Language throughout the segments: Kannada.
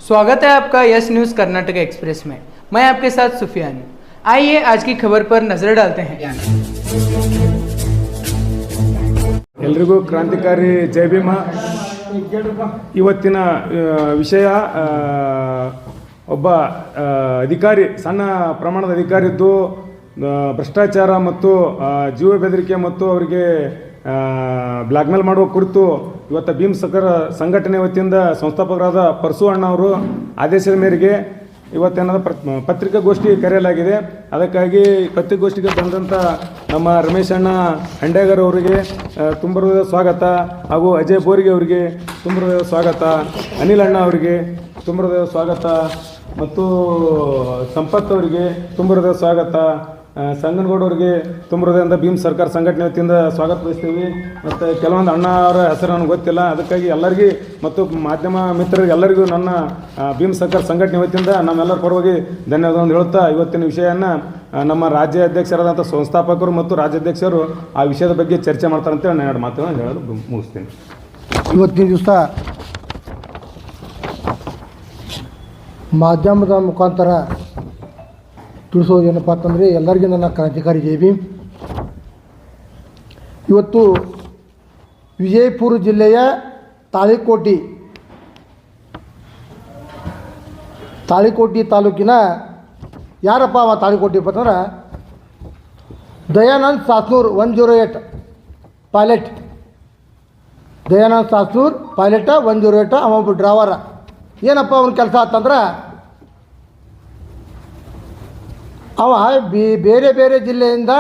स्वागत है आपका यस न्यूज़ कर्नाटक एक्सप्रेस में। मैं आपके साथ सुफियान। आइए आज की खबर पर नजर डालते हैं। ಎಲ್ರಿಗೂ ಕ್ರಾಂತಿಕಾರಿ ಜೈ ಭೀಮ. ಇವತ್ತಿನ ವಿಷಯ ಒಬ್ಬ ಅಧಿಕಾರಿ, ಸಣ್ಣ ಪ್ರಮಾಣದ ಅಧಿಕಾರಿ ಇದ್ದು ಭ್ರಷ್ಟಾಚಾರ ಮತ್ತು ಜೀವ ಬೆದರಿಕೆ ಮತ್ತು ಅವರಿಗೆ ಬ್ಲ್ಯಾಕ್ಮೇಲ್ ಮಾಡುವ ಕುರಿತು ಇವತ್ತು ಭೀಮ್ ಸಂಘಟನೆ ವತಿಯಿಂದ ಸಂಸ್ಥಾಪಕರಾದ ಪರಸು ಅಣ್ಣ ಅವರು ಆದೇಶದ ಮೇರೆಗೆ ಇವತ್ತೇನಾದ ಪತ್ರಿಕಾಗೋಷ್ಠಿ ಕರೆಯಲಾಗಿದೆ. ಅದಕ್ಕಾಗಿ ಪತ್ರಿಕಾಗೋಷ್ಠಿಗೆ ಬಂದಂಥ ನಮ್ಮ ರಮೇಶ್ ಅಣ್ಣ ಹಂಡೇಗರ್ ಅವರಿಗೆ ತುಂಬ ಸ್ವಾಗತ, ಹಾಗೂ ಅಜಯ್ ಬೋರಿಗೆ ಅವರಿಗೆ ತುಂಬ ಸ್ವಾಗತ, ಅನಿಲ್ ಅಣ್ಣ ಅವರಿಗೆ ತುಂಬ ಸ್ವಾಗತ, ಮತ್ತು ಸಂಪತ್ ಅವರಿಗೆ ತುಂಬ ಸ್ವಾಗತ, ಸಂಗನಗೌಡ ಅವರಿಗೆ ತುಂಬ ಹೃದಯದಿಂದ ಭೀಮ್ ಸರ್ಕಾರ ಸಂಘಟನೆ ವತಿಯಿಂದ ಸ್ವಾಗತ ಬಯಸ್ತೀವಿ. ಮತ್ತು ಕೆಲವೊಂದು ಅಣ್ಣ ಅವರ ಹೆಸರು ನನಗೆ ಗೊತ್ತಿಲ್ಲ, ಅದಕ್ಕಾಗಿ ಎಲ್ಲರಿಗೂ ಮತ್ತು ಮಾಧ್ಯಮ ಮಿತ್ರರಿಗೆ ಎಲ್ಲರಿಗೂ ನನ್ನ ಭೀಮ್ ಸರ್ಕಾರ ಸಂಘಟನೆ ವತಿಯಿಂದ ನಮ್ಮೆಲ್ಲರ ಪರವಾಗಿ ಧನ್ಯವಾದವನ್ನು ಹೇಳುತ್ತಾ ಇವತ್ತಿನ ವಿಷಯವನ್ನು ನಮ್ಮ ರಾಜ್ಯ ಅಧ್ಯಕ್ಷರಾದಂಥ ಸಂಸ್ಥಾಪಕರು ಮತ್ತು ರಾಜ್ಯಾಧ್ಯಕ್ಷರು ಆ ವಿಷಯದ ಬಗ್ಗೆ ಚರ್ಚೆ ಮಾಡ್ತಾರೆ ಅಂತೇಳಿ ನಾನು ಎರಡು ಮಾತುಗಳನ್ನು ಹೇಳಲು ಮುಗಿಸ್ತೀನಿ. ಇವತ್ತಿನ ದಿವಸ ಮಾಧ್ಯಮದ ಮುಖಾಂತರ ತಿಳಿಸೋದು ಏನಪ್ಪ ಅಂತಂದರೆ, ಎಲ್ಲರಿಗೂ ನನ್ನ ಕ್ರಾಂತಿಕಾರಿ ಜೈ ಭೀಮ್. ಇವತ್ತು ವಿಜಯಪುರ ಜಿಲ್ಲೆಯ ತಾಳಿಕೋಟಿ ತಾಲೂಕಿನ ಯಾರಪ್ಪ ಅವ ತಾಳಿಕೋಟಿ ಅಂತಂದ್ರೆ ದಯಾನಂದ್ ಸಾಸ್ನೂರ್ 108 ಪೈಲಟ್. ದಯಾನಂದ್ ಸಾಸ್ನೂರ್ ಪೈಲಟ 108. ಅವ ಒಬ್ಬ ಡ್ರೈವರ. ಏನಪ್ಪ ಅವನ ಕೆಲಸ ಅಂತಂದ್ರೆ, ಅವ ಬೇರೆ ಬೇರೆ ಜಿಲ್ಲೆಯಿಂದ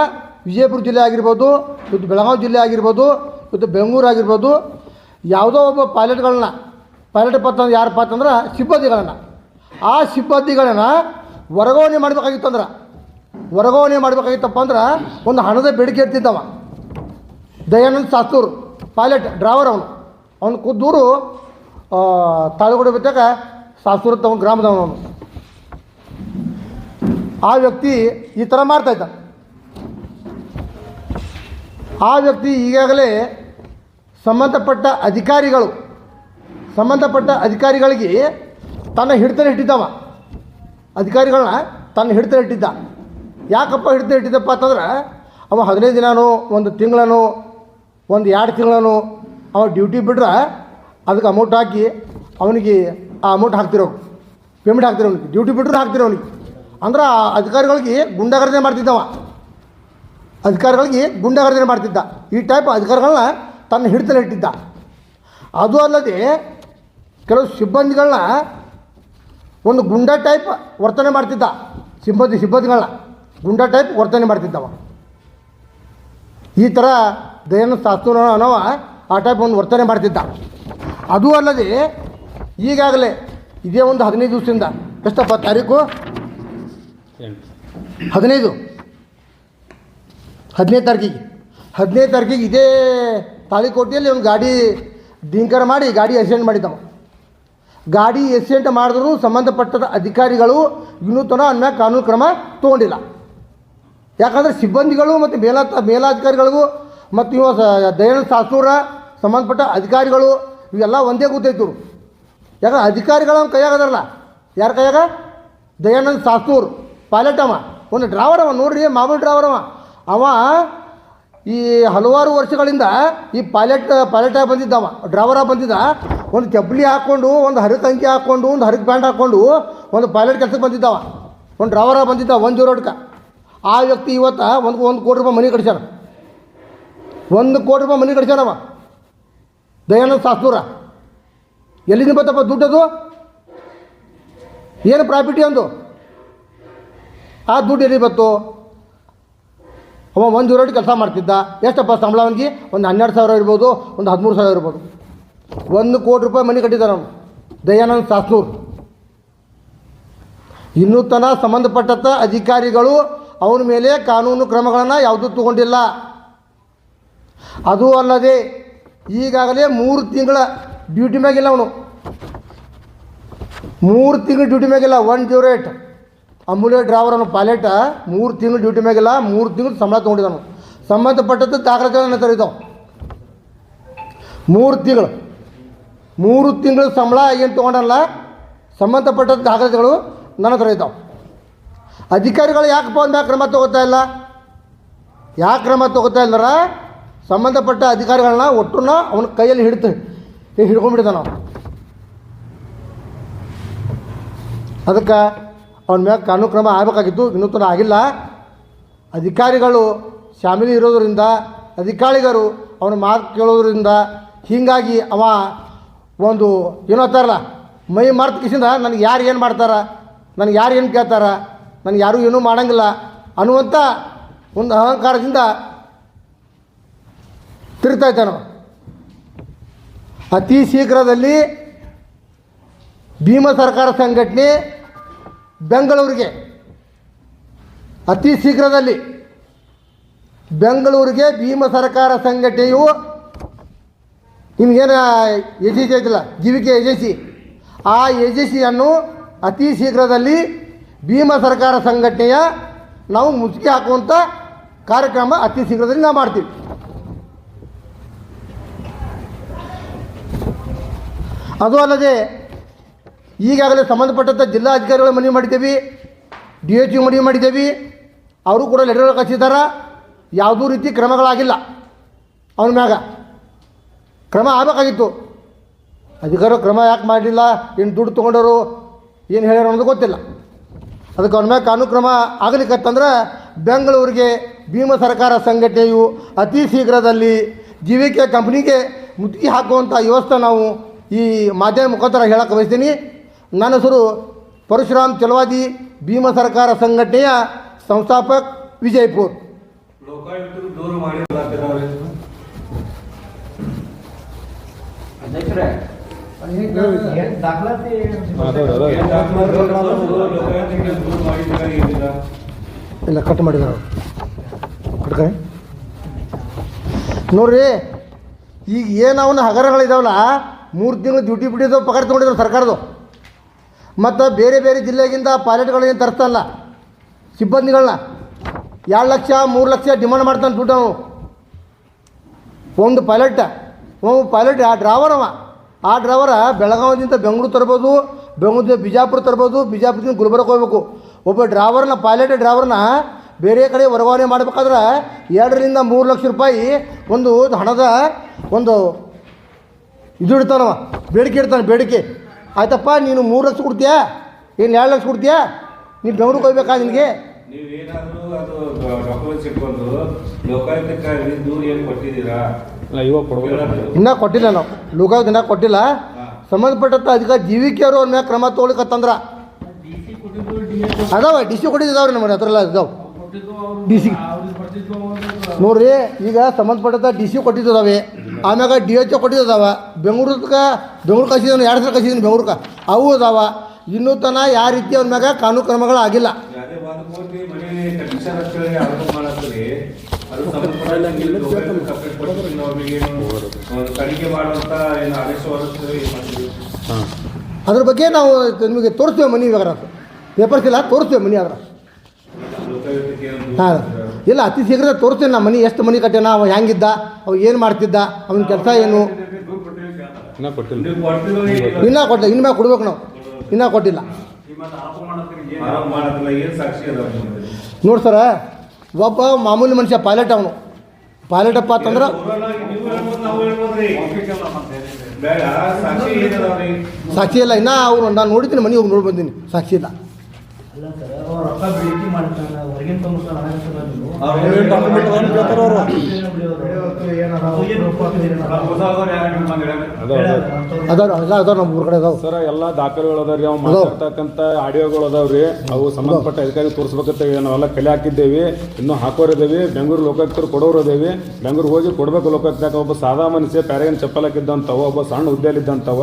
ವಿಜಯಪುರ ಜಿಲ್ಲೆ ಆಗಿರ್ಬೋದು, ಇವತ್ತು ಬೆಳಗಾವಿ ಜಿಲ್ಲೆ ಆಗಿರ್ಬೋದು, ಇವತ್ತು ಬೆಂಗಳೂರು ಆಗಿರ್ಬೋದು, ಯಾವುದೋ ಒಬ್ಬ ಪೈಲಟ್ ಅಂತಂದ್ರೆ ಯಾರಪ್ಪ ಅಂತಂದ್ರೆ ಆ ಸಿಬ್ಬಂದಿಗಳನ್ನು ವರ್ಗಾವಣೆ ಮಾಡಬೇಕಾಗಿತ್ತಪ್ಪ ಅಂದ್ರೆ ಒಂದು ಹಣದ ಬೇಡಿಕೆ ಇರ್ತಿದ್ದವ. ದಯಾನಂದ್ ಸಾಸ್ತೂರ್ ಪೈಲಟ್ ಡ್ರೈವರ್ ಅವನು ಖುದ್ದೂರು ತಾಳಿಕೋಟೆ ಬಿದ್ದಾಗ ಸಾಸ್ತೂರ್ ಅಂತ ಗ್ರಾಮದವನು. ಆ ವ್ಯಕ್ತಿ ಈ ಥರ ಮಾಡ್ತಾಯಿದ್ದ. ಆ ವ್ಯಕ್ತಿ ಈಗಾಗಲೇ ಸಂಬಂಧಪಟ್ಟ ಅಧಿಕಾರಿಗಳಿಗೆ ತನ್ನ ಹಿಡಿತನ ಇಟ್ಟಿದ್ದವ. ಅಧಿಕಾರಿಗಳನ್ನ ತನ್ನ ಹಿಡಿತನ ಇಟ್ಟಿದ್ದ. ಯಾಕಪ್ಪ ಹಿಡಿತ ಇಟ್ಟಿದ್ದಪ್ಪ ಅಂತಂದ್ರೆ, ಅವ 15 ದಿನನೋ, 1 ತಿಂಗಳನೋ, 1-2 ತಿಂಗಳನೋ ಅವ ಡ್ಯೂಟಿ ಬಿಟ್ರೆ ಅದಕ್ಕೆ ಅಮೌಂಟ್ ಹಾಕಿ ಅವನಿಗೆ ಆ ಅಮೌಂಟ್ ಪೇಮೆಂಟ್ ಹಾಕ್ತಿರೋ ಅವನಿಗೆ. ಡ್ಯೂಟಿ ಬಿಟ್ಟರು ಹಾಕ್ತಿರೋ ಅವನಿಗೆ. ಅಂದ್ರೆ ಆ ಅಧಿಕಾರಿಗಳಿಗೆ ಗುಂಡಾಗರ್ಜನೆ ಮಾಡ್ತಿದ್ದ. ಈ ಟೈಪ್ ಅಧಿಕಾರಿಗಳನ್ನ ತನ್ನ ಹಿಡಿತಲ್ಲಿ ಇಟ್ಟಿದ್ದ. ಅದು ಅಲ್ಲದೆ ಕೆಲವು ಸಿಬ್ಬಂದಿಗಳನ್ನ ಒಂದು ಗುಂಡಾ ಟೈಪ್ ವರ್ತನೆ ಮಾಡ್ತಿದ್ದ. ಸಿಬ್ಬಂದಿಗಳನ್ನ ಗುಂಡಾ ಟೈಪ್ ವರ್ತನೆ ಮಾಡ್ತಿದ್ದವ. ಈ ಥರ ದಯಾನಂದ್ ಸಾಸ್ತೂರ್ ಅನ್ನೋವ ಆ ಟೈಪ್ ಒಂದು ವರ್ತನೆ ಮಾಡ್ತಿದ್ದ. ಅದು ಅಲ್ಲದೆ ಈಗಾಗಲೇ ಇದೇ ಒಂದು 15 ದಿವಸದಿಂದ, ಎಷ್ಟಪ್ಪ ತಾರೀಕು, 15 ತಾರೀಕಿಗೆ ಇದೇ ತಾಳಿಕೋಟೆಯಲ್ಲಿ ಒಂದು ಗಾಡಿ ಡಿಂಕರ್ ಮಾಡಿ ಗಾಡಿ ಆಕ್ಸಿಡೆಂಟ್ ಮಾಡಿದ್ದವ. ಗಾಡಿ ಆಕ್ಸಿಡೆಂಟ್ ಮಾಡಿದ್ರು ಸಂಬಂಧಪಟ್ಟ ಅಧಿಕಾರಿಗಳು ಇನ್ನೂ ತನಕ ಅನ್ನ ಕಾನೂನು ಕ್ರಮ ತೊಗೊಂಡಿಲ್ಲ. ಯಾಕಂದರೆ ಸಿಬ್ಬಂದಿಗಳು ಮತ್ತು ಮೇಲಾಧಿಕಾರಿಗಳಿಗೂ ಮತ್ತು ಇವ ದಯಾನಂದ್ ಸಾಸ್ತೂರ ಸಂಬಂಧಪಟ್ಟ ಅಧಿಕಾರಿಗಳು ಇವೆಲ್ಲ ಒಂದೇ ಕೂತೈತರು. ಯಾಕಂದ್ರೆ ಅಧಿಕಾರಿಗಳ ಕೈಯಾಗದಾರಲ್ಲ, ಯಾರ ಕೈಯಾಗ? ದಯಾನಂದ್ ಸಾಸ್ತೂರ್ ಪೈಲಟ್ ಅವ, ಒಂದು ಡ್ರೈವರ್ ಅವ. ನೋಡ್ರಿ, ಮಾಮೂಲಿ ಡ್ರೈವರ್ ಅವ ಈ ಹಲವಾರು ವರ್ಷಗಳಿಂದ ಈ ಪೈಲಟಾಗಿ ಬಂದಿದ್ದವ, ಡ್ರೈವರಾಗಿ ಬಂದಿದ್ದ. ಒಂದು ಚಪ್ಪಲಿ ಹಾಕ್ಕೊಂಡು, ಒಂದು ಹರಕು ಅಂಗಿ ಹಾಕ್ಕೊಂಡು, ಒಂದು ಹರಕು ಪ್ಯಾಂಟ್ ಹಾಕ್ಕೊಂಡು ಒಂದು ಪೈಲಟ್ ಕೆಲಸಕ್ಕೆ ಬಂದಿದ್ದವ, ಒಂದು ಡ್ರೈವರಾಗಿ ಬಂದಿದ್ದ 108. ಆ ವ್ಯಕ್ತಿ ಇವತ್ತು 1 ಕೋಟಿ ರೂಪಾಯಿ ಮನೆ ಕಟ್ಸ್ಯಾನ. 1 ಕೋಟಿ ರೂಪಾಯಿ ಮನೆ ಕಟ್ಸ್ಯಾನವ ದಯಾನಂದ್ ಸಾಸ್ತೂರ. ಎಲ್ಲಿಂದ ಬತ್ತಪ್ಪ ದುಡ್ಡದು? ಏನು ಪ್ರಾಫಿಟಿ ಅಂದು? ಆ ದುಡ್ಡು ಎಲ್ಲಿ ಬತ್ತು? ಅವ 108 ಕೆಲಸ ಮಾಡ್ತಿದ್ದ. ಎಷ್ಟಪ್ಪ ಸಂಬಳ ಅವನಿಗೆ? ಒಂದು 12,000 ಇರ್ಬೋದು, ಒಂದು 13,000 ಇರ್ಬೋದು. 1 ಕೋಟಿ ರೂಪಾಯಿ ಮನೆ ಕಟ್ಟಿದ್ದಾನೆ ಅವನು ದಯಾನಂದ್ ಸಾಸ್ತೂರ್. ಇನ್ನೂ ತನಕ ಸಂಬಂಧಪಟ್ಟಂಥ ಅಧಿಕಾರಿಗಳು ಅವನ ಮೇಲೆ ಕಾನೂನು ಕ್ರಮಗಳನ್ನು ಯಾವುದೂ ತಗೊಂಡಿಲ್ಲ. ಅದು ಅಲ್ಲದೆ ಈಗಾಗಲೇ 3 ತಿಂಗಳ ಡ್ಯೂಟಿ ಮ್ಯಾಗಿಲ್ಲ ಅವನು. 3 ತಿಂಗಳು ಡ್ಯೂಟಿ ಮ್ಯಾಗಿಲ್ಲ. 108 ಅಮೂಲ್ಯ ಡ್ರೈವರ್ ಅವನು ಪೈಲಟ 3 ತಿಂಗಳು ಡ್ಯೂಟಿ ಮ್ಯಾಗಿಲ್ಲ. 3 ತಿಂಗಳು ಸಂಬಳ ತೊಗೊಂಡಿದ್ದಾನು. ಸಂಬಂಧಪಟ್ಟಂಥ ದಾಖಲೆಗಳನ್ನು ತರಿದಾವೆ. 3 ತಿಂಗಳು ಸಂಬಳ ಏನು ತೊಗೊಂಡಲ್ಲ, ಸಂಬಂಧಪಟ್ಟ ದಾಖಲೆಗಳು ನನ್ನ ಹತ್ರ ಇದ್ದಾವೆ. ಅಧಿಕಾರಿಗಳು ಯಾಕಪ್ಪ ಅಂದಾಗ ಕ್ರಮ ತಗೋತಾ ಇಲ್ಲ? ಯಾಕೆ ಕ್ರಮ ತಗೋತಾ ಇಲ್ಲರ ಸಂಬಂಧಪಟ್ಟ ಅಧಿಕಾರಿಗಳನ್ನ ಒಟ್ಟನ್ನ ಅವನ ಕೈಯಲ್ಲಿ ಹಿಡ್ಕೊಂಡ್ಬಿಟ್ಟಿದ್ದ ನಾವು. ಅದಕ್ಕೆ ಅವನ ಮ್ಯಾಗ ಕಾನೂನು ಕ್ರಮ ಆಗಬೇಕಾಗಿತ್ತು, ಇನ್ನೂ ತನಕ ಆಗಿಲ್ಲ. ಅಧಿಕಾರಿಗಳು ಶಾಮಿಲಿ ಇರೋದರಿಂದ, ಅಧಿಕಾರಿಗಳು ಅವನ ಮಾತು ಕೇಳೋದ್ರಿಂದ ಹೀಗಾಗಿ ಅವ ಒಂದು ಏನೋ ಅಂತಾರಲ್ಲ, ಮೈ ಮರ್ತು ಕಿಸಿಂದ ನನಗೆ ಯಾರು ಏನು ಮಾಡ್ತಾರ, ನನಗೆ ಯಾರು ಏನು ಕೇಳ್ತಾರ, ನನಗೆ ಯಾರೂ ಏನೂ ಮಾಡೋಂಗಿಲ್ಲ ಅನ್ನುವಂಥ ಒಂದು ಅಹಂಕಾರದಿಂದ ತಿರುಗ್ತಾ ಇದ್ದಾನೆ. ಅತಿ ಶೀಘ್ರದಲ್ಲಿ ಭೀಮ ಸರ್ಕಾರ ಸಂಘಟನೆ ಬೆಂಗಳೂರಿಗೆ, ಅತಿ ಶೀಘ್ರದಲ್ಲಿ ಬೆಂಗಳೂರಿಗೆ ಭೀಮ ಸರ್ಕಾರ ಸಂಘಟನೆಯು ನಿಮಗೇನು ಏಜೆನ್ಸಿ ಐತಿಲ್ಲ, ಜೀವಿಕೆ ಏಜೆನ್ಸಿ, ಆ ಏಜೆನ್ಸಿಯನ್ನು ಅತಿ ಶೀಘ್ರದಲ್ಲಿ ಭೀಮ ಸರ್ಕಾರ ಸಂಘಟನೆಯ ನಾವು ಮುಚ್ಚಿಗೆ ಹಾಕುವಂಥ ಕಾರ್ಯಕ್ರಮ ಅತಿ ಶೀಘ್ರದಲ್ಲಿ ನಾವು ಮಾಡ್ತೀವಿ. ಅದು ಅಲ್ಲದೆ ಈಗಾಗಲೇ ಸಂಬಂಧಪಟ್ಟಂಥ ಜಿಲ್ಲಾಧಿಕಾರಿಗಳ ಮನವಿ ಮಾಡಿದ್ದೇವೆ, ಡಿ ಎಚ್ ಯು ಮನವಿ ಮಾಡಿದ್ದೇವೆ. ಅವರು ಕೂಡ ಲೆಟರ್ ಕಳಿಸಿದ್ದಾರೆ. ಯಾವುದೂ ರೀತಿ ಕ್ರಮಗಳಾಗಿಲ್ಲ. ಅವನ ಮ್ಯಾಗ ಕ್ರಮ ಆಗಬೇಕಾಗಿತ್ತು. ಅಧಿಕಾರಿಗಳು ಕ್ರಮ ಯಾಕೆ ಮಾಡಲಿಲ್ಲ, ಏನು ದುಡ್ಡು ತೊಗೊಂಡವರು ಏನು ಹೇಳ್ಯಾರ ಅನ್ನೋದು ಗೊತ್ತಿಲ್ಲ. ಅದಕ್ಕೆ ಅವನ ಮ್ಯಾಗ ಕಾನೂನು ಕ್ರಮ ಆಗಲಿಕ್ಕಂತಂದ್ರೆ ಬೆಂಗಳೂರಿಗೆ ಭೀಮ ಸರ್ಕಾರ ಸಂಘಟನೆಯು ಅತಿ ಶೀಘ್ರದಲ್ಲಿ ಜೀವಿಕೆ ಕಂಪ್ನಿಗೆ ಮುತ್ತಿಗೆ ಹಾಕುವಂಥ ವ್ಯವಸ್ಥೆ ನಾವು ಈ ಮಾಧ್ಯಮ ಮುಖಾಂತರ ಹೇಳಕ್ಕೆ ಬಯಸ್ತೀನಿ. ನನ್ನ ಹೆಸರು ಪರಶುರಾಮ್ ಚಲವಾದಿ, ಭೀಮ ಸರ್ಕಾರ ಸಂಘಟನೆಯ ಸಂಸ್ಥಾಪಕ, ವಿಜಯಪುರ. ಇಲ್ಲ ಕಟ್ ಮಾಡಿದಾರೆ ಕಟ್ಕ ನೋಡ್ರಿ. ಈಗ ಏನು ಅವನ ಹಗರಗಳಿದಾವಲ್ಲ, 3 ತಿಂಗಳು ಡ್ಯೂಟಿ ಬಿಟ್ಟಿದ್ದವು, ಪಗಾರ ತೊಗೊಂಡಿದ್ರು ಸರ್ಕಾರದ್ದು. ಮತ್ತು ಬೇರೆ ಬೇರೆ ಜಿಲ್ಲೆಗಿಂದ ಪೈಲಟ್ಗಳು ಏನು ತರಿಸ್ತಾನಲ್ಲ ಸಿಬ್ಬಂದಿಗಳನ್ನ, 2 ಲಕ್ಷ 3 ಲಕ್ಷ ಡಿಮಾಂಡ್ ಮಾಡ್ತಾನೆ ದುಡ್ಡು. ಅವನು ಒಂದು ಪೈಲಟ್ ಆ ಡ್ರೈವರ್ ಆ ಡ್ರೈವರ ಬೆಳಗಾವಿಯಿಂದ ಬೆಂಗಳೂರು ತರ್ಬೋದು, ಬೆಂಗಳೂರಿಂದ ಬಿಜಾಪುರ ತರ್ಬೋದು, ಬಿಜಾಪುರದಿಂದ ಗುಲ್ಬರ್ಗ ಹೋಗ್ಬೇಕು. ಒಬ್ಬ ಡ್ರೈವರ್ನ ಪೈಲಟ್ ಡ್ರೈವರ್ನ ಬೇರೆ ಕಡೆ ವರ್ಗಾವಣೆ ಮಾಡಬೇಕಾದ್ರೆ 2 ರಿಂದ 3 ಲಕ್ಷ ರೂಪಾಯಿ ಒಂದು ಹಣದ ಒಂದು ಇದು ಇಡ್ತಾನವ, ಬೇಡಿಕೆ ಇಡ್ತಾನೆ. ಬೇಡಿಕೆ ಆಯ್ತಪ್ಪ, ನೀನು 3 ಲಕ್ಷ ಕೊಡ್ತೀಯಾ, ಏನು 2 ಲಕ್ಷ ಕೊಡ್ತೀಯಾ, ನೀನು ಬೆಂಗಳೂರಿಗೆ ಹೋಗ್ಬೇಕಾ ನಿನಗೆ? ನೀವೇನಾದರೂ ಅದು ಡಾಕ್ಯುಮೆಂಟ್ಸ್ ಇಟ್ಕೊಂಡು ಲೋಕಾಯುಕ್ತಕ್ಕೆ ದೂರು ಏನು ಕೊಟ್ಟಿದ್ದೀರಾ? ಇನ್ನೂ ಕೊಟ್ಟಿಲ್ಲ, ನಾವು ಲೋಕಾಯುಕ್ತ ಇನ್ನೂ ಕೊಟ್ಟಿಲ್ಲ. ಸಂಬಂಧಪಟ್ಟಂಥ ಅಧಿಕಾರಿ ಜೀವಿಕೆ ಅವರು ಅವ್ರ ಮ್ಯಾಗ ಕ್ರಮ ತೊಗೊಳಿಕತ್ತಂದ್ರೆ ಅದಾವ, ಡಿ ಸಿ ಕೊಟ್ಟಿದ್ದಾವ್ರಿ ನಮ್ಮ ಹತ್ರ ಎಲ್ಲ ಇದಾವೆ. ಡಿ ಸಿ ನೋಡ್ರಿ, ಈಗ ಸಂಬಂಧಪಟ್ಟಂಥ ಡಿ ಸಿ ಕೊಟ್ಟಿದ್ದಾವೆ, ಆಮ್ಯಾಗ ಡಿ ಎಚ್ ಕೊಟ್ಟಿದ್ದಾವೆ. ಬೆಂಗಳೂರು ಕಳಿಸಿದನು, 2 ಸಲ ಕಳಿಸಿದನು ಬೆಂಗಳೂರಿಗೆ, ಅವು ಅದಾವ. ಇನ್ನೂ ತನಕ ಯಾವ ರೀತಿ ಅವ್ರ ಮ್ಯಾಗ ಕಾನೂನು ಕ್ರಮಗಳು ಆಗಿಲ್ಲ. ಅದ್ರ ಬಗ್ಗೆ ನಾವು ನಿಮಗೆ ತೋರಿಸ್ತೇವೆ ಮನಿ. ಇವಾಗ ಪೇಪರ್ಸ್ ಇಲ್ಲ, ತೋರಿಸ್ತೇವೆ ಮನಿ. ಅದ್ರ ಹಾಂ ಇಲ್ಲ, ಅತಿ ಶೀಘ್ರ ತೋರಿಸ್ತೇನೆ ನಾ ಮನಿ, ಎಷ್ಟು ಮನಿ ಕಟ್ಟ್ಯಾನ, ಅವ ಹೆಂಗಿದ್ದ, ಅವ ಏನು ಮಾಡ್ತಿದ್ದ, ಅವನ ಕೆಲಸ ಏನು. ಇನ್ನೂ ಕೊಟ್ಟಿಲ್ಲ, ಇನ್ಮ್ಯಾಗ ಕೊಡ್ಬೇಕು ನಾವು, ಇನ್ನೂ ಕೊಟ್ಟಿಲ್ಲ. ನೋಡಿ ಸರ, ಒಬ್ಬ ಮಾಮೂಲಿ ಮನುಷ್ಯ ಪೈಲಟ್, ಅವನು ಪೈಲಟಪ್ಪ ಅಂತಂದ್ರೆ ಸಾಕ್ಷಿ ಇಲ್ಲ. ಇನ್ನೂ ಅವರು ನಾನು ನೋಡಿದ್ದೀನಿ, ಮನೆ ಹೋಗಿ ನೋಡಿ ಬಂದೀನಿ, ಸಾಕ್ಷಿ ಇಲ್ಲ. ಅದಾವ ನಮ್ಮ ಊರ ಕಡೆ ಅದಾವ ಸರ್. ಎಲ್ಲ ದಾಖಲೆಗಳು ಅದಾವ್ರಿ, ಅವು ಮಾತಾಡ್ತಕ್ಕಂಥ ಆಡಿಯೋಗಳು ಅದಾವ್ರಿ. ಅವು ಸಂಬಂಧಪಟ್ಟ ಅಧಿಕಾರಿ ತೋರಿಸ್ಬೇಕಂತ ನಾವೆಲ್ಲ ಕಲೆ ಹಾಕಿದ್ದೇವೆ, ಇನ್ನೂ ಹಾಕೋರಿದ್ದೇವೆ. ಬೆಂಗಳೂರು ಲೋಕಾಯುಕ್ತರು ಕೊಡೋರು ಅದೇವಿ, ಬೆಂಗಳೂರು ಹೋಗಿ ಕೊಡಬೇಕು ಲೋಕಾಯುಕ್ತಕ್ಕೆ. ಒಬ್ಬ ಸಾದಾ ಮನುಷ್ಯ ಪ್ಯಾರೇನ್ ಚಪ್ಪಲ್ ಹಾಕಿದ್ದಂಥವ, ಒಬ್ಬ ಸಣ್ಣ ಹುದ್ದೆಯಲ್ಲಿದ್ದಂಥವ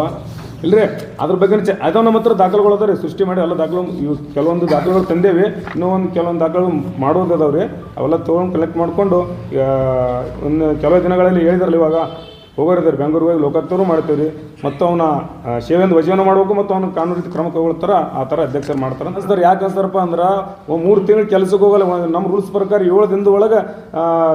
ಇಲ್ಲರಿ. ಅದ್ರ ಬಗ್ಗೆ ಅದಾವ ನಮ್ಮ ಹತ್ರ ದಾಖಲೆಗಳು ಅದಾವ ರೀ, ಸೃಷ್ಟಿ ಮಾಡಿ ಎಲ್ಲ ದಾಖಲೆ. ಇವು ಕೆಲವೊಂದು ದಾಖಲೆಗಳು ತಂದೇವಿ, ಇನ್ನೂ ಕೆಲವೊಂದು ದಾಖಲೆಗಳು ಮಾಡೋದು ಅದಾವ್ರಿ. ಅವೆಲ್ಲ ತೊಗೊಂಡು ಕಲೆಕ್ಟ್ ಮಾಡಿಕೊಂಡು ಒಂದು ಕೆಲವು ದಿನಗಳಲ್ಲಿ ಹೇಳಿದ್ರಲ್ಲ, ಇವಾಗ ಹೋಗೋರಿದ್ದಾರೆ ಬೆಂಗಳೂರಿಗೆ ಹೋಗಿ ಲೋಕಾಯುಕ್ತರು ಮಾಡ್ತೀವಿ ರೀ. ಮತ್ತು ಅವನ ಸೇವೆಯಿಂದ ವಜೀವನ ಮಾಡಬೇಕು ಮತ್ತು ಅವನ ಕಾನೂನು ರೀತಿ ಕ್ರಮ ಕೈಗೊಳ್ತಾರ ಆ ಥರ ಅಧ್ಯಕ್ಷರು ಮಾಡ್ತಾರೆ ಅನ್ಸ್ತಾರೆ. ಯಾಕೆ ಅನ್ಸ್ತಾರಪ್ಪ ಅಂದ್ರೆ 3 ತಿಂಗಳು ಕೆಲಸಕ್ಕೆ ಹೋಗಲ್ಲ. ನಮ್ಮ ರೂಲ್ಸ್ ಪ್ರಕಾರ 7 ದಿನದ ಒಳಗೆ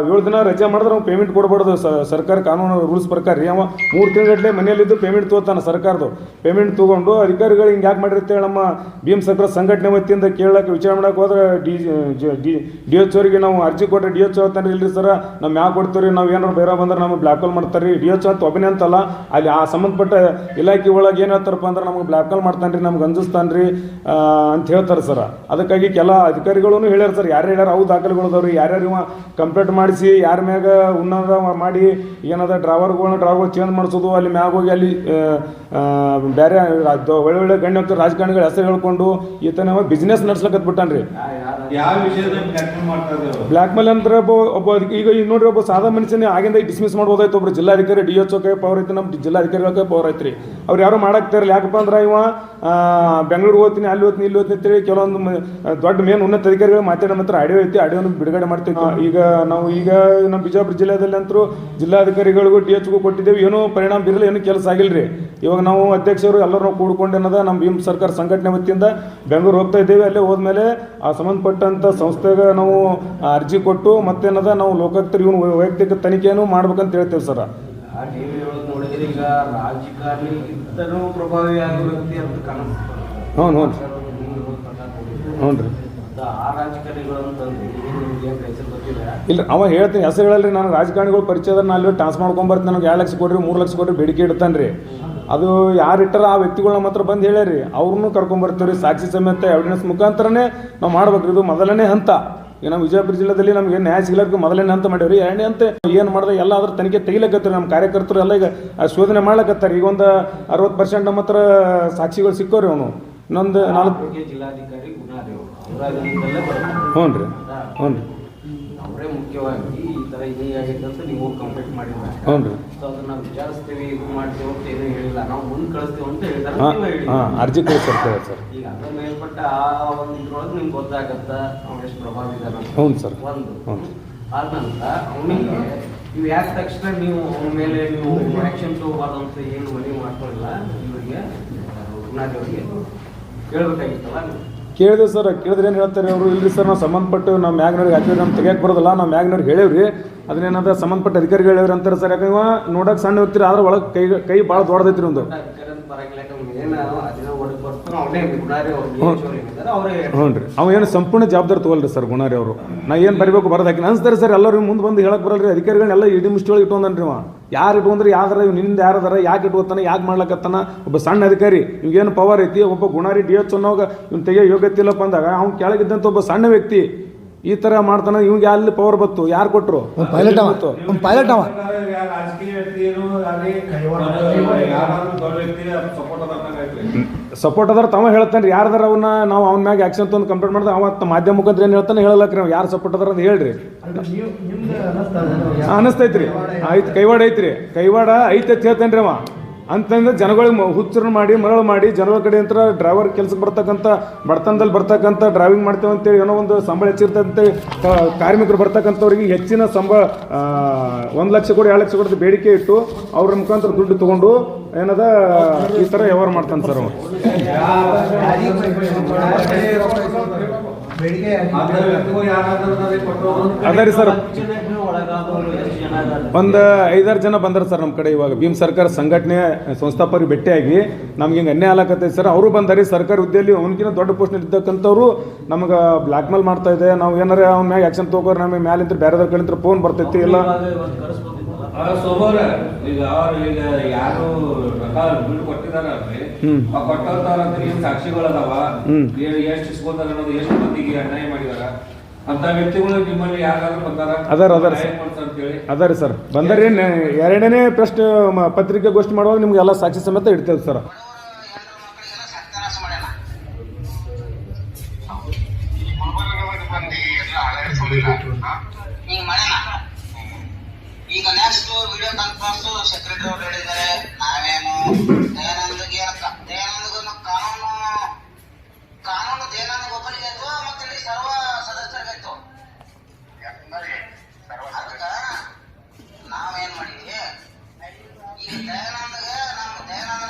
7 ದಿನ ರಜೆ ಮಾಡಿದ್ರೆ ಅವ್ನು ಪೇಮೆಂಟ್ ಕೊಡಬಾರ್ದು. ಸರ್ಕಾರ ಕಾನೂನು ರೂಲ್ಸ್ ಪ್ರಕಾರ ರೀ. ಅವ 3 ತಿಂಗಳಗಟ್ಟಲೆ ಮನೆಯಲ್ಲಿದ್ದು ಪೇಮೆಂಟ್ ತೊಗೋತಾನೆ. ಸರ್ಕಾರದ್ದು ಪೇಮೆಂಟ್ ತೊಗೊಂಡು ಅಧಿಕಾರಿಗಳು ಹಿಂಗೆ ಯಾಕೆ ಮಾಡಿರ್ತೇವೆ ನಮ್ಮ ಭೀಮ್ ಸರ್ಕಾರ ಸಂಘಟನೆ ವತಿಯಿಂದ ಕೇಳಕ್ಕೆ ವಿಚಾರ ಮಾಡಕ್ಕೆ ಹೋದ್ರೆ ಡಿ ಎಚ್ ಅವರಿಗೆ ನಾವು ಅರ್ಜಿ ಕೊಟ್ಟರೆ ಡಿ ಎಚ್ ಹೇಳ್ತಾನೆ ಇಲ್ರಿ ಸರ್ ನಾವು ಮ್ಯಾಗ ಕೊಡ್ತೀವಿ ನಾವು ಏನಾರು ಬೇರೆ ಬಂದ್ರೆ ನಮಗೆ ಬ್ಲ್ಯಾಕ್ ಕಾಲ್ ಮಾಡ್ತಾರೆ ರೀ. ಡಿ ಎಚ್ ಅಂತ ಒಬ್ಬನೇ ಅಂತಲ್ಲ, ಅಲ್ಲಿ ಆ ಸಂಬಂಧಪಟ್ಟ ಇಲಾಖೆ ಒಳಗೆ ಏನು ಹೇಳ್ತಾರಪ್ಪ ಅಂದ್ರೆ ನಮಗೆ ಬ್ಲ್ಯಾಕ್ ಕಾಲ್ ಮಾಡ್ತಾನೆ ರೀ, ನಮ್ಗೆ ಅಂಜಿಸ್ತಾನೆ ರೀ ಅಂತ ಹೇಳ್ತಾರೆ ಸರ್. ಅದಕ್ಕಾಗಿ ಕೆಲ ಅಧಿಕಾರಿಗಳೂ ಹೇಳ್ಯಾರ ಸರ್, ಯಾರು ಹೇಳ್ಯಾರ ಅವು ದಾಖಲೆಗಳದವ್ರಿ, ಯಾರ್ಯಾರು ಇವ ಕಂಪ್ಲೇಂಟ್ ಮಾಡಿಸಿ ಯಾರ ಮ್ಯಾಗ ಉನ್ನತ ಮಾಡಿ ಏನದ ಡ್ರೈವರ್ಗಳು ಚೇಂಜ್ ಮಾಡಿಸೋದು, ಅಲ್ಲಿ ಮ್ಯಾಗ ಹೋಗಿ ಅಲ್ಲಿ ಬೇರೆ ಒಳ್ಳೆ ಗಣ್ಯ ರಾಜಕಾರಣಿಗಳ ಹೆಸರು ಹೇಳ್ಕೊಂಡು ಈತನ ಬಿಸ್ನೆಸ್ ನಡ್ಸ್ಲಕತ್ ಬಿಟ್ಟಾನ್ರಿ. ಬ್ಲ್ಯಾಕ್ ಮೇಲ್ ಅಂದ್ರೆ ಒಬ್ಬ ಈಗ ನೋಡ್ರಿ ಒಬ್ಬ ಸಾದಾ ಮನುಷ್ಯನೇ ಆಗಿಂದ ಡಿಸ್ಮಿಸ್ ಮಾಡ್ಬೋದಾಯ್ತು. ಒಬ್ರು ಜಿಲ್ಲಾಧಿಕಾರಿ ಡಿ ಎಚ್ ಕೈ ಪವರ್ ಐತಿ, ನಮ್ಮ ಜಿಲ್ಲಾಧಿಕಾರಿಗಳ ಕೈ ಪವರ್ ಐತ್ರಿ. ಅವ್ರು ಯಾರು ಮಾಡಾಕ್ತಾರಲ್ಲ, ಯಾಕಪ್ಪ ಅಂದ್ರೆ ಇವ ಬೆಂಗಳೂರಿಗೆ ಹೋಗ್ತೀನಿ ಅಲ್ಲಿ ಹೋಗ್ತೀನಿ ಇಲ್ಲಿ ಹೋಗ್ತೀನಿ ಅಂತೇಳಿ ಕೆಲವೊಂದು ದೊಡ್ಡ ಮೇನ್ ಉನ್ನತ ಅಧಿಕಾರಿಗಳು ಮಾತಾಡೋ ಮಾತ್ರ ಆಡಿಯೋ ಐತಿ, ಆಡಿಯೋನ ಬಿಡುಗಡೆ ಮಾಡ್ತೀವಿ. ಈಗ ನಮ್ಮ ಬಿಜಾಪುರ ಜಿಲ್ಲೆಯಲ್ಲಿ ಅಂತೂ ಜಿಲ್ಲಾಧಿಕಾರಿಗಳಿಗೂ ಡಿ ಎಚ್ಗೂ ಕೊಟ್ಟಿದ್ದೇವೆ, ಏನೂ ಪರಿಣಾಮ ಬೀರಲ್ಲ, ಏನೂ ಕೆಲಸ ಆಗಿಲ್ರಿ. ಇವಾಗ ನಾವು ಅಧ್ಯಕ್ಷರು ಎಲ್ಲರೂ ನಾವು ಕೂಡ್ಕೊಂಡು ಏನದ ನಮ್ಮ ಭೀಮ್ ಸರ್ಕಾರ ಸಂಘಟನೆ ವತಿಯಿಂದ ಬೆಂಗಳೂರು ಹೋಗ್ತಾ ಇದ್ದೇವೆ. ಅಲ್ಲೇ ಹೋದ್ಮೇಲೆ ಆ ಸಂಬಂಧಪಟ್ಟಂಥ ಸಂಸ್ಥೆಗೆ ನಾವು ಅರ್ಜಿ ಕೊಟ್ಟು ಮತ್ತೇನದ ನಾವು ಲೋಕಾಯುಕ್ತರು ಇವನು ವೈಯಕ್ತಿಕ ತನಿಖೆಯನ್ನು ಮಾಡ್ಬೇಕಂತ ಹೇಳ್ತೇವೆ ಸರ್. ನೋಡಿದ್ರೆ ಈಗ ರಾಜಕಾರಣಿಗಿಂತನೂ ಪ್ರಭಾವಿ ಆಗೋ ವ್ಯಕ್ತಿ ಅಂತ ಕಾಣಿಸ್ತಾರೆ. ಹ್ಞೂ ಹ್ಞೂ ರೀ. ಆ ರಾಜಕಾರಣಿಗಳು ಅಂತಂದ್ರೆ ಇಲ್ಲ ಅವ ಹೇಳ್ತೀನಿ ಹೆಸರು ಹೇಳಲ್ರಿ. ನಾನು ರಾಜಕಾರಣಿಗಳು ಪರಿಚಯದ ಅಲ್ಲಿ ಟ್ರಾನ್ಸ್ ಮಾಡ್ಕೊಂಬರ್ತೀನಿ, ನನಗೆ 2 ಲಕ್ಷ ಕೊಡ್ರಿ 3 ಲಕ್ಷ ಕೊಡ್ರಿ ಬೇಡಿಕೆ ಇಡ್ತಾನೆ ರೀ. ಅದು ಯಾರು ಇಟ್ಟಾರ ಆ ವ್ಯಕ್ತಿಗಳನ್ನ ಮಾತ್ರ ಬಂದು ಹೇಳ್ಯಾರಿ, ಅವ್ರನ್ನೂ ಕರ್ಕೊಂಬರ್ತೀವಿ ರೀ. ಸಾಕ್ಷಿ ಸಮೇತ ಎವಿಡೆನ್ಸ್ ಮುಖಾಂತರನೇ ನಾವು ಮಾಡ್ಬೇಕ್ರಿ. ಇದು ಮೊದಲನೇ ಹಂತ. ಈಗ ನಮ್ಮ ವಿಜಯಪುರ ಜಿಲ್ಲೆಯಲ್ಲಿ ನಮಗೆ ನ್ಯಾಯ ಸಿಗಲಿಕ್ಕೆ ಮೊದಲನೇ ಹಂತ ಮಾಡೇವ್ರಿ. 2ನೇ ಹಂತ ಏನು ಮಾಡಿದೆ ಎಲ್ಲ ಅದ್ರ ತನಿಖೆ ತೆಗಿಲಕತ್ತಾರೆ. ನಮ್ಮ ಕಾರ್ಯಕರ್ತರು ಎಲ್ಲ ಈಗ ಶೋಧನೆ ಮಾಡ್ಲಕತ್ತಾರೆ. ಈಗ ಒಂದು 60% ನಮ್ಮ ಹತ್ರ ಸಾಕ್ಷಿಗಳು ಸಿಕ್ಕೋರಿ. ಅವನು ಇನ್ನೊಂದು 4 ಜಿಲ್ಲಾಧಿಕಾರಿ ಹ್ಞೂ ರೀ ಹ್ಞೂ ರೀ ಅವರೇ ಮುಖ್ಯವಾಗಿ ಈ ಥರ ಹೀಗಾಗಿತ್ತು ಅಂತ ನೀವು ಕಂಪ್ಲೇಂಟ್ ಮಾಡಿದ್ರೆ ಹ್ಞೂ ರೀ. ಸೊ ಅದನ್ನ ನಾವು ವಿಚಾರಿಸ್ತೀವಿ ಇದು ಮಾಡ್ತೀವಿ ಅಂತ ಏನೂ ಹೇಳಿಲ್ಲ, ನಾವು ಮುಂದೆ ಕಳಿಸ್ತೀವಿ ಅಂತ ಹೇಳಿದಾರೆ. ಅರ್ಜಿ ಕಳಿಸ್ತಾರೆ ಸರ್. ಈಗ ಅದ್ರ ಮೇಲ್ಪಟ್ಟ ಆ ಒಂದು ಇದ್ರೊಳಗೆ ನಿಮ್ಗೆ ಗೊತ್ತಾಗತ್ತ ಅವ್ನು ಎಷ್ಟು ಪ್ರಭಾವ ಇದ್ದಾನೆ. ಹ್ಞೂ ಸರ್. ಒಂದು ಆದ ನಂತರ ಅವನಿಗೆ ನೀವು ಯಾಕೆ ತಕ್ಷಣ ನೀವು ಅವನ ಮೇಲೆ ನೀವು ಆ್ಯಕ್ಷನ್ ತಗೋಬಾರ್ದು ಅಂತ ಏನು ಮನವಿ ಮಾಡ್ಕೊಳ್ಳಿಲ್ಲ ಇವರಿಗೆ ಗುಣಾದೇವರಿಗೆ ಕೇಳಬೇಕಾಗಿತ್ತಲ್ಲ ನೀವು? ಕೇಳಿದೆ ಸರ್. ಕೇಳಿದ್ರೆ ಏನು ಹೇಳ್ತಾರೆ ಅವರು, ಇಲ್ರಿ ಸರ್ ನಾವು ಸಂಬಂಧಪಟ್ಟು ನಾವು ಮ್ಯಾಗ್ನವ್ರಿಗೆ ಹಾಕಿದ್ರೆ ನಮ್ಮ ತೆಗಿಯಕ್ಕೆ ಬರೋದಿಲ್ಲ, ನಾವು ಮ್ಯಾಗ್ನವ್ರಿಗೆ ಹೇಳೇವ್ರಿ, ಅದನ್ನೇನಾದ್ರೆ ಸಂಬಂಧಪಟ್ಟ ಅಧಿಕಾರಿಗಳು ಹೇಳೇವ್ರಿ ಅಂತಾರೆ ಸರ್. ಯಾಕಂದ್ರೆ ನೋಡೋಕೆ ಸಣ್ಣ ಹೋಗ್ತೀರಿ, ಆದ್ರೆ ಒಳಗೆ ಕೈ ಭಾಳ ದೊಡ್ಡದೈತ್ರಿ ಒಂದು. ಹ್ಞೂ ರೀ. ಅವ ಏನು ಸಂಪೂರ್ಣ ಜವಾಬ್ದಾರಿ ತಗೊಳ್ರಿ ಸರ್ ಗುಣಾರಿ ಅವರು. ನಾ ಏನು ಬರಬೇಕು ಬರೋದು ಹಾಕಿ ಅನ್ಸ್ತಾರೆ ಸರ್. ಎಲ್ಲರೂ ಮುಂದೆ ಬಂದು ಹೇಳಕ್ಕೆ ಬರಲ್ರಿ. ಅಧಿಕಾರಿಗಳನ್ನೆಲ್ಲ ಇಡೀ ಮುಷ್ಟಿಯೊಳಗೆ ಇಟ್ಕೊಂಡನ್ರಿ ಅವ. ಯಾರು ಇಟ್ಕೊಂಡ್ರೆ ಯಾವ್ದಾರ ಇವ್ ನಿಂದ ಯಾರದಾರ ಯಾಕೆ ಇಟ್ಕೋತಾನೆ ಯಾಕೆ ಮಾಡ್ಲಕತ್ತಾನ. ಒಬ್ಬ ಸಣ್ಣ ಅಧಿಕಾರಿ ಇವಾಗೇನು ಪವರ್ ಐತಿ, ಒಬ್ಬ ಗುಣಾರಿ ಡಿ ಎಚ್ ಅನ್ನೋವಾಗ ಇವ್ನು ತೆಗಿಯೋ ಯೋಗ್ಯತೆ ಇಲ್ಲಪ್ಪ ಅಂದಾಗ ಅವ್ನು ಕೆಳಗಿದ್ದಂಥ ಒಬ್ಬ ಸಣ್ಣ ವ್ಯಕ್ತಿ ಈ ಥರ ಮಾಡ್ತಾನೆ. ಇವ್ಗೆ ಅಲ್ಲಿ ಪವರ್ ಬತ್ತು, ಯಾರು ಕೊಟ್ಟರು? ಪೈಲಟ್ ಅವ. ಸಪೋರ್ಟ್ ಅದಾರ ತಾವ ಹೇಳ್ತಾನೆ. ಯಾರದಾರ ಅವನ್ನ ನಾವು ಅವ್ನ ಮ್ಯಾಗ ಆ್ಯಕ್ಷನ್ ತೊಂದು ಕಂಪ್ಲೇಂಟ್ ಮಾಡಿದ್ರೆ ಅವತ್ತು ಮಾಧ್ಯಮ ಮುಖಾಂತರ ಏನು ಹೇಳ್ತಾನೆ ಹೇಳಲಕ್ರಿ. ನಾವು ಯಾರು ಸಪೋರ್ಟ್ ಅದಾರ ಅಂತ ಹೇಳ್ರಿ. ಅನಿಸ್ತೈತ್ರಿ. ಆಯ್ತು ಕೈವಾಡ ಐತ್ರಿ, ಕೈವಾಡ ಐತೆ ಅಂತ ಹೇಳ್ತೇನೆ ರೀ ಅವ. ಅಂತಂದ್ರೆ ಜನಗಳಿಗೆ ಹುಚ್ಚರನ್ನ ಮಾಡಿ ಮರಳು ಮಾಡಿ ಜನಗಳ ಕಡೆ ಅಂತ ಡ್ರೈವರ್ ಕೆಲ್ಸಕ್ಕೆ ಬರ್ತಕ್ಕಂಥ ಬಡತನದಲ್ಲಿ ಬರ್ತಕ್ಕಂಥ ಡ್ರೈವಿಂಗ್ ಮಾಡ್ತೇವೆ ಅಂತೇಳಿ ಏನೋ ಒಂದು ಸಂಬಳ ಹೆಚ್ಚಿರ್ತಂತೆ ಕಾರ್ಮಿಕರು ಬರ್ತಕ್ಕಂಥವ್ರಿಗೆ ಹೆಚ್ಚಿನ ಸಂಬಳ 1 ಲಕ್ಷ ಕೊಡಿ 2 ಲಕ್ಷ ಕೊಡೋದು ಬೇಡಿಕೆ ಇಟ್ಟು ಅವ್ರ ಮುಖಾಂತರ ದುಡ್ಡು ತೊಗೊಂಡು ಏನದ ಈ ಥರ ವ್ಯವಹಾರ ಮಾಡ್ತಾನೆ ಸರ್ ಅವ. ಅದೇ ರೀ ಸರ್. ಒಂದು 5-6 ಜನ ಬಂದಾರೆ ಸರ್ ನಮ್ಮ ಕಡೆ. ಇವಾಗ ಭೀಮ್ ಸರ್ಕಾರ ಸಂಘಟನೆ ಸಂಸ್ಥಾಪಕರಿಗೆ ಭೇಟಿಯಾಗಿ ನಮ್ಗೆ ಹಿಂಗೆ ಅನ್ಯಾಯ ಆಗತ್ತೈತೆ ಸರ್. ಅವರು ಬಂದಾರೆ ಸರ್ಕಾರಿ ಹುದ್ದೆಯಲ್ಲಿ ಅವನಿಗಿಂತ ದೊಡ್ಡ ಪೋಸ್ಟ್ನಲ್ಲಿ ಇದ್ದಕ್ಕಂಥವ್ರು ನಮ್ಗೆ ಬ್ಲ್ಯಾಕ್ ಮೇಲ್ ಮಾಡ್ತಾ ಇದೆ. ನಾವು ಏನಾರ ಅವ್ನ ಮ್ಯಾಗ ಆ್ಯಕ್ಷನ್ ತೊಗೋರು ನಮಗೆ ಮ್ಯಾಲಿಂತ ಬೇರೆದವ್ರ ಕಡೆಯಿಂದ ಫೋನ್ ಬರ್ತೈತಿ ಇಲ್ಲ. ಈಗ ಯಾರು ದುಡ್ಡು ಕೊಟ್ಟಿದಾರಲ್ರಿ ಕೊಟ್ಟಂತ ಏನ್ ಸಾಕ್ಷಿಗಳದಾವ, ಎಷ್ಟು ಇಸ್ಕೊತಾರ ಅನ್ನೋದು, ಎಷ್ಟು ಮಂದಿಗೆ ಅನ್ಯಾಯ ಮಾಡಿದಾರ ಅಂತ ವ್ಯಕ್ತಿಗಳು ನಿಮ್ಮಲ್ಲಿ ಯಾರಾದ್ರೂ ಬಂದಾರ? ಅದಾರಿ ಸರ್. ಬಂದಾರಿ. 2ನೇ ಪ್ರಶ್ನೆ ಪತ್ರಿಕಾಗೋಷ್ಠಿ ಮಾಡುವಾಗ ನಿಮ್ಗೆ ಎಲ್ಲ ಸಾಕ್ಷಿ ಸಮೇತ ಇಡ್ತೇವೆ ಸರ್. ಈಗ ನೆಕ್ಸ್ಟ್ ವಿಡಿಯೋ ಕಾನ್ಫರೆನ್ಸ್ ಸೆಕ್ರೆಟರಿ ಅವರು ಹೇಳಿದ್ದಾರೆ. ನಾವೇನು ದಯಾನಂದಗೆ ಕಾನೂನು ದಯಾನಂದ ಒಬ್ಬರಿಗೆ ಆಯ್ತು ಮತ್ತೆ ಸರ್ವ ಸದಸ್ಯರಿಗಾಯ್ತು. ಅದಕ್ಕ ನಾವೇನ್ ಮಾಡಿದ್ವಿ, ಈಗ ದಯಾನಂದಗೆ ನಮ್ಮ ದಯಾನಂದ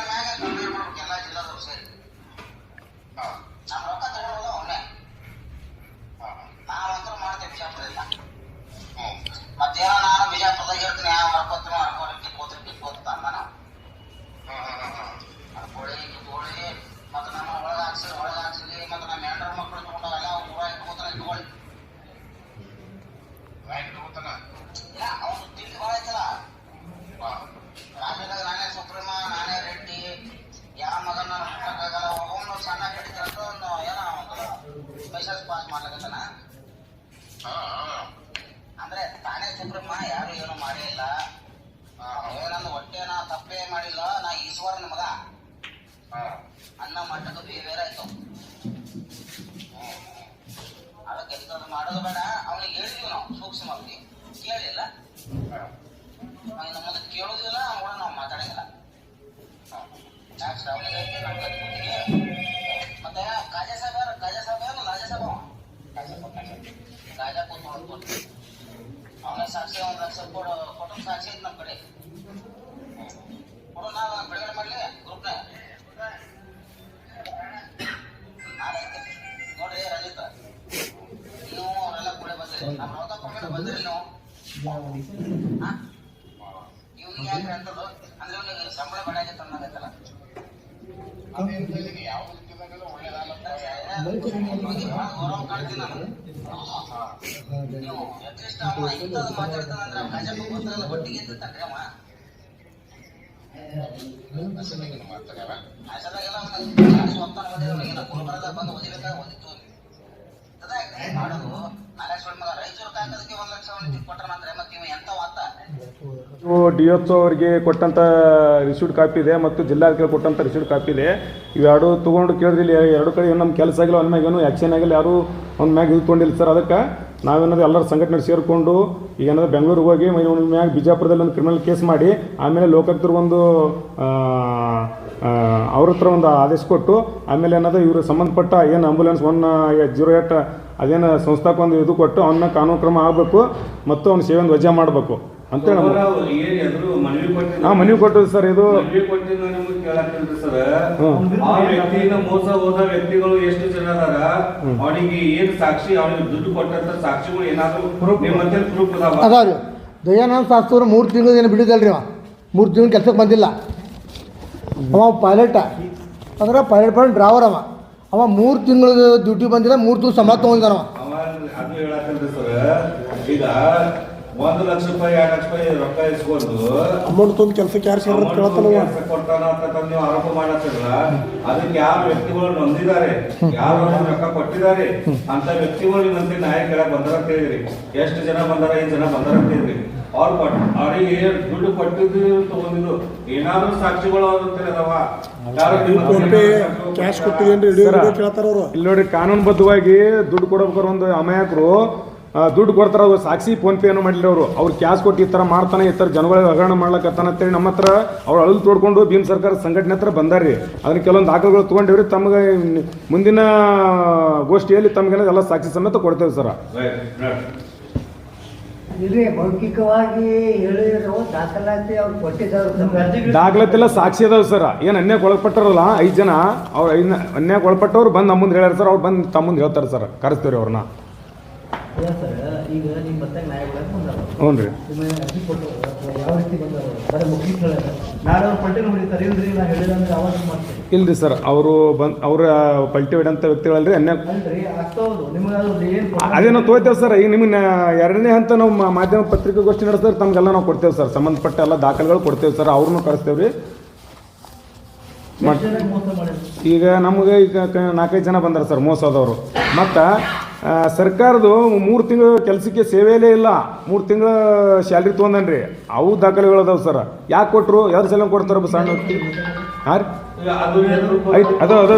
ಏನಂದ್ರೆ ಹೊಟ್ಟೆ ನಾ ತಪ್ಪೇ ಮಾಡಿಲ್ಲ, ನಾ ಈಶ್ವರನ ಮಗ. ಅನ್ನ ಮಟ್ಟದ್ದು ಬೇರೆ ಆಯ್ತು. ಅದಕ್ಕೆ ಇಂಥದ್ದು ಮಾಡೋದು ಬೇಡ. ಅವನಿಗೆ ಹೇಳಿದ್ವಿ ನಾವು ಸೂಕ್ಷ್ಮವಾಗಿ, ಕೇಳಿಲ್ಲ. ಇನ್ನು ಮುಂದೆ ಕೇಳೋದಿಲ್ಲ, ಅವನ ನಾವು ಮಾತಾಡಂಗಿಲ್ಲ. ಯಾಕೆ ಅವನಿಗೆ ನಮ್ಮ ಕತ್ಬಿಟ್ಟಿಗೆ ಮತ್ತೆ ಕಾಜಾ ಸಾಹೇಬ ಏನು ರಾಜಾ ಸಾಹೇಬ ರಾಜಾ ಕೂತ್ಕೊಂಡು ಅವನೇ ಸಾಕ್ಷಿ, 1 ಲಕ್ಷ ಕೊಟ್ಟು ಸಾಕ್ಷಿ ಐತೆ ನಮ್ಮ ಕಡೆ. ಕೊಡು, ನಾವು ಬಿಡುಗಡೆ ಮಾಡಲಿ ಗ್ರೂಪ್ನಾಗ. ಆಯ್ತು ನೋಡ್ರಿ ರಂಜಿತ್, ನೀವು ಅವರೆಲ್ಲ ಕೂಡ ಬಂದಿರಿ, ನಮ್ಮ ರೊಕ್ಕ ಕೊಟ್ಟು ಬಂದಿರಿ ನೀವು. ಇವ್ನಿಗೆ ಯಾಕೆ ಅಂತದ್ದು ಅಂದ್ರೆ ಇವ್ನಿಗೆ ಸಂಬಳ ಬಡಾಗಿತ್ತು ಅನ್ನೋದೈತಲ್ಲ. ಗೌರವ ಕಾಣ್ತೀನಿ ನಾನು. ನೀವು ಅಟ್ಲೀಸ್ಟ್ ಅಮ್ಮ ಇಂಥದ್ದು ಮಾತಾಡ್ತಾನಂದ್ರೆ ಗಜಪ್ಪ ಗೊತ್ತಿರಲ್ಲ, ಒಟ್ಟಿಗೆ ಇರ್ತಾನ್ರಿ ಅಮ್ಮ. ಸ್ವಪ್ನ ಓದಿದವನಿಗೆ ಗುರುಬರದ ಬಂದು ಓದಿಬೇಕಾದ್ರೆ ಓದಿತ್ತು ಮಾಡೋದು. ನಾಗೇಶ್ವರ ಮಗ ರೈತರು ಕಾಕೋದಕ್ಕೆ 1 ಲಕ್ಷ ಕೊಟ್ಟರಂದ್ರೆ ಮತ್ತೆ ಇವ ಎಂತ ವಾತ. DSO ಅವರಿಗೆ ಕೊಟ್ಟಂಥ ರಿಸೀವ್ಡ್ ಕಾಪಿ ಇದೆ ಮತ್ತು ಜಿಲ್ಲಾಧಿಕಾರಿ ಕೊಟ್ಟಂಥ ರಿಸೀವ್ಡ್ ಕಾಪಿ ಇದೆ. ಇವೆರಡು ತೊಗೊಂಡು ಕೇಳಿದ್ರಿ, ಎರಡು ಕಡೆ ನಮ್ಮ ಕೆಲಸ ಆಗಿಲ್ಲ, ಅವ್ನ ಮ್ಯಾಗ ಏನು ಆ್ಯಕ್ಷನ್ ಆಗಿಲ್ಲ, ಯಾರು ಅವ್ನ ಮ್ಯಾಗ ಇದ್ಕೊಂಡಿಲ್ಲ ಸರ್. ಅದಕ್ಕೆ ನಾವೇನದು ಎಲ್ಲರ ಸಂಘಟನೆ ಸೇರಿಕೊಂಡು ಈಗ ಏನಾದ್ರು ಬೆಂಗಳೂರಿಗೆ ಹೋಗಿ ಇವನ ಮ್ಯಾಗ ಬಿಜಾಪುರದಲ್ಲಿ ಒಂದು ಕ್ರಿಮಿನಲ್ ಕೇಸ್ ಮಾಡಿ ಆಮೇಲೆ ಲೋಕಾಯುಕ್ತರು ಒಂದು ಅವ್ರ ಹತ್ರ ಒಂದು ಆದೇಶ ಕೊಟ್ಟು ಆಮೇಲೆ ಏನದು ಇವರು ಸಂಬಂಧಪಟ್ಟ ಏನು ಆಂಬುಲೆನ್ಸ್ 108 ಅದೇನು ಸಂಸ್ಥಾಕ್ಕೆ ಒಂದು ಇದು ಕೊಟ್ಟು ಅವನ್ನ ಕಾನೂನು ಕ್ರಮ ಆಗಬೇಕು ಮತ್ತು ಅವ್ನ ಸೇವೆಯನ್ನು ವಜಾ ಮಾಡಬೇಕು ಅಂತೇಳಿ ಮನವಿ ಕೊಟ್ಟಿದ್ದು ಸರ್. ಇದು ಸರ್, ಆ ವ್ಯಕ್ತಿಯಿಂದ ಮೋಸ ಹೋದ ವ್ಯಕ್ತಿಗಳು ಎಷ್ಟು ಜನ ಅದಾರ, ಅವನಿಗೆ ಏನ್ ಸಾಕ್ಷಿ, ಅವನಿಗೆ ದುಡ್ಡು ಕೊಟ್ಟಂತ ಸಾಕ್ಷಿಗಳು ಏನಾದ್ರು ನಿಮ್ಮಂತೆ ಪ್ರೂಫ್ ಅದಾವ್ರಿ. ದಯಾನಂದ ಶಾಸ್ತ್ರಿ 3 ತಿಂಗಳು ಏನು ಬಿಡಿದಲ್ರಿ, 3 ತಿಂಗಳು ಕೆಲಸಕ್ಕೆ ಬಂದಿಲ್ಲ. ಅವ ಪೈಲಟ ಅಂದ್ರೆ ಪೈಲಟ್ ಡ್ರೈವರ್. ಅವ 3 ತಿಂಗಳು ಡ್ಯೂಟಿ ಬಂದಿಲ್ಲ, 3 ತಿಂಗಳು ಸಂಬಳ ತೊಗೊಂಡಿದ್ದಾನವ. ಅದು ಹೇಳತ್ತಲ್ರಿ ಸರ್, ಈಗ 1 ಲಕ್ಷ ರೂಪಾಯಿ 2 ಲಕ್ಷ ರೂಪಾಯಿ ರೊಕ್ಕ ಇಸ್ಕೊಂಡು ಅಮೌಂಟ್ ತಂದು ಕೆಲಸಕ್ಕೆ ಯಾರು ಕೊಟ್ಟಾನ ಅಂತ ನೀವು ಆರೋಪ ಮಾಡತ್ತಿರಲ್ಲ. ಅದಕ್ಕೆ ಯಾವ ವ್ಯಕ್ತಿಗಳು ನೊಂದಿದ್ದಾರೆ, ಯಾವ ರೊಕ್ಕ ಕೊಟ್ಟಿದ್ದಾರೆ ಅಂತ ವ್ಯಕ್ತಿಗಳು ನಿಮ್ಮಂತೆ ನ್ಯಾಯ ಕೇಳಕ್ ಬಂದಾರ ಅಂತ ಹೇಳಿದ್ರಿ. ಎಷ್ಟು ಜನ ಬಂದಾರ, 5 ಜನ ಬಂದಾರ ಅಂತ ಹೇಳಿದ್ರಿ. ಅವ್ರಿಗೆ ದುಡ್ಡು ಕೊಟ್ಟಿದ್ದು ತಗೊಂಡಿದ್ದು ಏನಾದ್ರು ಸಾಕ್ಷಿಗಳು ಅದಾವ? ಕ್ಯಾಶ್ ಕೊಟ್ಟಿದ್ದೇನ್ರಿ ಇಲ್ಲಿ ನೋಡ್ರಿ, ಕಾನೂನುಬದ್ಧವಾಗಿ ದುಡ್ಡು ಕೊಡಬೇಕಾದ್ರೆ ಒಂದು ಅಮಾಯಕರು ದುಡ್ಡು ಕೊಡ್ತಾರೆ, ಅವ್ರು ಸಾಕ್ಷಿ ಫೋನ್ ಪೇ ಏನೋ ಮಾಡಿಲ್ಲ. ಅವ್ರು ಕ್ಯಾಶ್ ಕೊಟ್ಟು ಈ ಥರ ಮಾಡ್ತಾನೆ, ಈ ಥರ ಜನಗಳಿಗೆ ಹಗರಣ ಮಾಡ್ಲಕತ್ತಾನ ಅಂತೇಳಿ ನಮ್ಮ ಹತ್ರ ಅವ್ರು ಅಳಲು ತೋಡ್ಕೊಂಡು ಭೀಮ್ ಸರ್ಕಾರ ಸಂಘಟನೆ ಹತ್ರ ಬಂದಾರ್ರಿ. ಅದನ್ನ ಕೆಲವೊಂದು ದಾಖಲೆಗಳು ತೊಗೊಂಡಿವ್ರಿ. ತಮಗೆ ಮುಂದಿನ ಗೋಷ್ಠಿಯಲ್ಲಿ ತಮಗೆಲ್ಲ ಎಲ್ಲ ಸಾಕ್ಷಿ ಸಮೇತ ಕೊಡ್ತೇವೆ ಸರ್. ಮೌಖಿಕವಾಗಿ ಹೇಳಿರೋ ದಾಖಲಾತಿ ಅವ್ರು ಕೊಟ್ಟಿದ್ದಾರೆ, ದಾಖಲಾತಿ ಎಲ್ಲ ಸಾಕ್ಷಿ ಅದಾವ ಸರ್. ಏನು ಅನ್ಯಾಯಕ್ಕೆ ಒಳಪಟ್ಟಾರಲ್ಲ 5 ಜನ, ಅವ್ರು ಅನ್ಯಾಯಕ್ಕೆ ಒಳಪಟ್ಟವ್ರು ಬಂದು ನಮ್ಮ ಮುಂದೆ ಹೇಳ್ಯಾರ ಸರ್. ಅವ್ರು ಬಂದು ತಮ್ಮ ಮುಂದೆ ಹೇಳ್ತಾರೆ ಸರ್, ಕರೆಸ್ತೇವ್ರಿ ಅವ್ರನ್ನ. ಈಗ ನಿಮ್ಮ ಮತ್ತೆ ನ್ಯಾಯಗಳಾಗಿ ಬಂದವರು. ಹ್ಞೂ ರೀ. ಅರ್ಜಿ ಕೊಟ್ಟು ಯಾವ ರೀತಿ ಬಂದವರು ಬರೀ ಮೌಖಿಕ ಹೇಳಿದ್ರೆ ನಾಳೆ ಅವ್ರು ಪಲ್ಟಿ ಹೊಡಿತಾರೆ ಇಲ್ರಿ, ನಾ ಹೇಳಿದಂದ್ರೆ ಅವಾಗ ಮಾಡ್ತೀನಿ. ಇಲ್ರಿ ಸರ್, ಅವರು ಅವ್ರ ಪಲ್ಟಿ ಹೊಡೆಂಥ ವ್ಯಕ್ತಿಗಳಲ್ರಿ ಅನ್ಯಾಯ ಅಲ್ರಿ ಆಗ್ತಾವ್ದು ನಿಮ್ಗೆ ಅದು ಏನು ಅದೇನೋ ತೋರ್ತೇವೆ ಸರ್. ಈಗ ನಿಮಗೆ 2ನೇ ಹಂತ ನಾವು ಮಾಧ್ಯಮ ಪತ್ರಿಕಾಗೋಷ್ಠಿ ನಡೆಸಿದ್ರೆ ತಮಗೆಲ್ಲ ನಾವು ಕೊಡ್ತೇವೆ ಸರ್, ಸಂಬಂಧಪಟ್ಟ ಎಲ್ಲ ದಾಖಲೆಗಳು ಕೊಡ್ತೇವೆ ಸರ್. ಅವ್ರನ್ನೂ ಕರೆಸ್ತೇವೆ ರೀ. ಈಗ ನಮಗೆ ಈಗ 4-5 ಜನ ಬಂದಾರೆ ಸರ್ ಮೋಸ ಆದವರು. ಮತ್ತು ಸರ್ಕಾರದ್ದು 3 ತಿಂಗಳು ಕೆಲಸಕ್ಕೆ ಸೇವೆಯಲ್ಲೇ ಇಲ್ಲ, 3 ತಿಂಗಳು ಸ್ಯಾಲ್ರಿ ತೊಗೊಂಡನ್ರಿ. ಅವು ದಾಖಲೆಗಳು ಅದಾವೆ ಸರ್. ಯಾಕೆ ಕೊಟ್ಟರು, ಯಾರು ಸಲ ಕೊಡ್ತಾರೆ ಸಣ್ಣ ವ್ಯಕ್ತಿ? ಹಾಂ ರೀ, ಅದಾವ್ರಿ.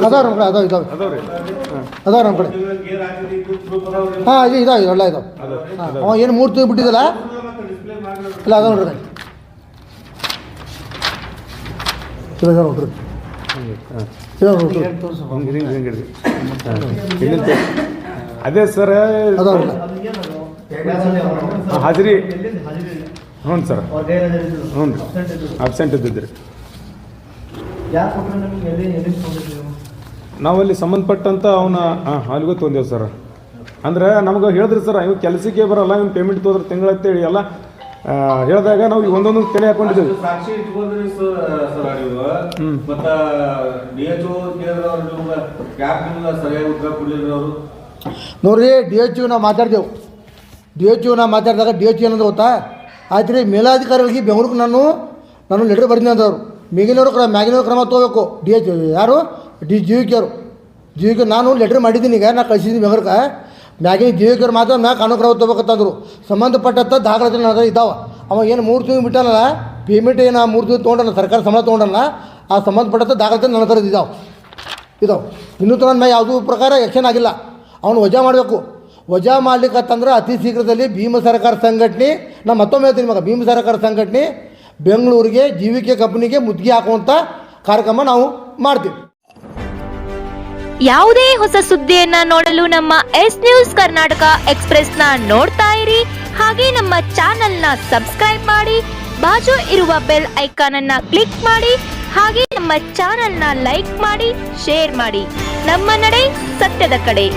ಹಾಂ ಇದಾವೆ ಒಳ್ಳೆ ಇದಾವೆ. ಅವ ಏನು 3 ತಿಂಗಳು ಬಿಟ್ಟಿದ್ದಲ್ಲ, ಇಲ್ಲ ಅದ ನೋಡ್ರಿ, ನೋಡ್ರಿ ಅದೇ ಸರ್ ಹಾಜರಿ. ಹ್ಞೂ ಸರ್, ಹ್ಞೂ ರೀ, ಅಬ್ಸೆಂಟ್ ಇದ್ದಿದ್ರಿ. ನಾವಲ್ಲಿ ಸಂಬಂಧಪಟ್ಟಂತ ಅವನ ಅಲ್ಲಿಗೂ ತೊಂದೇವು ಸರ್. ಅಂದ್ರೆ ನಮ್ಗೆ ಹೇಳಿದ್ರಿ ಸರ್, ಇವ್ ಕೆಲಸಕ್ಕೆ ಬರಲ್ಲ, ಇವ್ನು ಪೇಮೆಂಟ್ ತೊಂದ್ರೆ ತಿಂಗಳಂತೇಳಿ ಎಲ್ಲ ಹೇಳಿದಾಗ ನಾವು ಒಂದೊಂದು ತಲೆ ಹಾಕೊಂಡಿದ್ದೇವೆ. ಸಾಕ್ಷಿ ಇಟ್ಕೊಂಡ್ರಿ ಸರ್ ನೀವು. ಮತ್ತ DHO ಕೇಳಿದವ್ರು ನಿಮ್ಗೆ ಯಾಕೆ ನಿಮ್ಗೆ ಸರಿಯಾಗಿ ಉತ್ತರ ಕೊಡಲಿಲ್ಲ ಅವರು? ನೋಡ್ರಿ, DHO ನಾವು ಮಾತಾಡ್ತೇವೆ. DHO ನಾವು ಮಾತಾಡಿದಾಗ DHO ಏನಂದ್ರೆ ಗೊತ್ತಾ, ಆಯ್ತು ರೀ, ಮೇಲಾಧಿಕಾರಿಗಳಿಗೆ ಬೆಂಗಳೂರಿಗೆ ನಾನು ಲೆಟ್ರ್ ಬರ್ತೀನಿ ಅಂದವರು. ಮ್ಯಾಗಿನವ್ರ ಕ್ರಮ ತೊಗೋಬೇಕು. DHO ಯಾರು GVK ಅವರು. GVK ನಾನು ಲೆಟ್ರ್ ಮಾಡಿದ್ದೀನಿ, ಈಗ ನಾ ಕಳಿಸಿದ್ದೀನಿ ಬೆಂಗಳೂರಿಗೆ. ಮ್ಯಾಗಿನ GVK ಅವ್ರು ಮಾತ್ರ ನಾ ಕಾನೂನು ಕ್ರಮ ತೊಗೋಬೇಕಂತಂದರು. ಸಂಬಂಧಪಟ್ಟಂಥ ದಾಖಲಾತಿ ಇದ್ದಾವೆ. ಅವ ಏನು 3 ತಿಂಗಳು ಬಿಟ್ಟಾನಲ್ಲ, ಪೇಮೆಂಟ್ ಏನು 3 ದಿವಸ ತೊಗೊಂಡಲ್ಲ, ಸರ್ಕಾರ ಸಂಬಳ ತೊಗೊಂಡಲ್ಲ, ಆ ಸಂಬಂಧಪಟ್ಟಂಥ ದಾಖಲಾತಿ ನನ್ನ ಥರದ್ದು ಇದಾವೆ. ಇನ್ನೂ ತನಕ ಯಾವುದೂ ಪ್ರಕಾರ ಆ್ಯಕ್ಷನ್ ಆಗಿಲ್ಲ. ಅವನು ವಜಾ ಮಾಡಬೇಕು. ವಜಾ ಮಾಡ್ಲಿಕ್ಕಂತಂದ್ರೆ ಅತಿ ಶೀಘ್ರದಲ್ಲಿ ಭೀಮ ಸಹಕಾರ ಸಂಘಟನೆ, ನಾನು ಮತ್ತೊಮ್ಮೆ ಹೇಳ್ತೀನಿ ಮಗ, ಭೀಮ ಸಹಕಾರ ಸಂಘಟನೆ ಬೆಂಗಳೂರಿಗೆ ಜೀವಿಕೆ ಕಂಪ್ನಿಗೆ ಮುದ್ದಿಗೆ ಹಾಕುವಂಥ ಕಾರ್ಯಕ್ರಮ ನಾವು ಮಾಡ್ತೀವಿ. ಯಾವುದೇ ಹೊಸ ಸುದ್ದಿಯನ್ನ ನೋಡಲು ನಮ್ಮ ಎಸ್ ನ್ಯೂಸ್ ಕರ್ನಾಟಕ ಎಕ್ಸ್ಪ್ರೆಸ್ನ ನೋಡ್ತಾ ಇರಿ. ಹಾಗೆ ನಮ್ಮ ಚಾನೆಲ್ನ ಸಬ್ಸ್ಕ್ರೈಬ್ ಮಾಡಿ, ಬಾಜು ಇರುವ ಬೆಲ್ ಐಕಾನ್ ಅನ್ನ ಕ್ಲಿಕ್ ಮಾಡಿ. ಹಾಗೆ ನಮ್ಮ ಚಾನೆಲ್ನ ಲೈಕ್ ಮಾಡಿ, ಶೇರ್ ಮಾಡಿ. ನಮ್ಮ ನಡೆ ಸತ್ಯದ ಕಡೆ.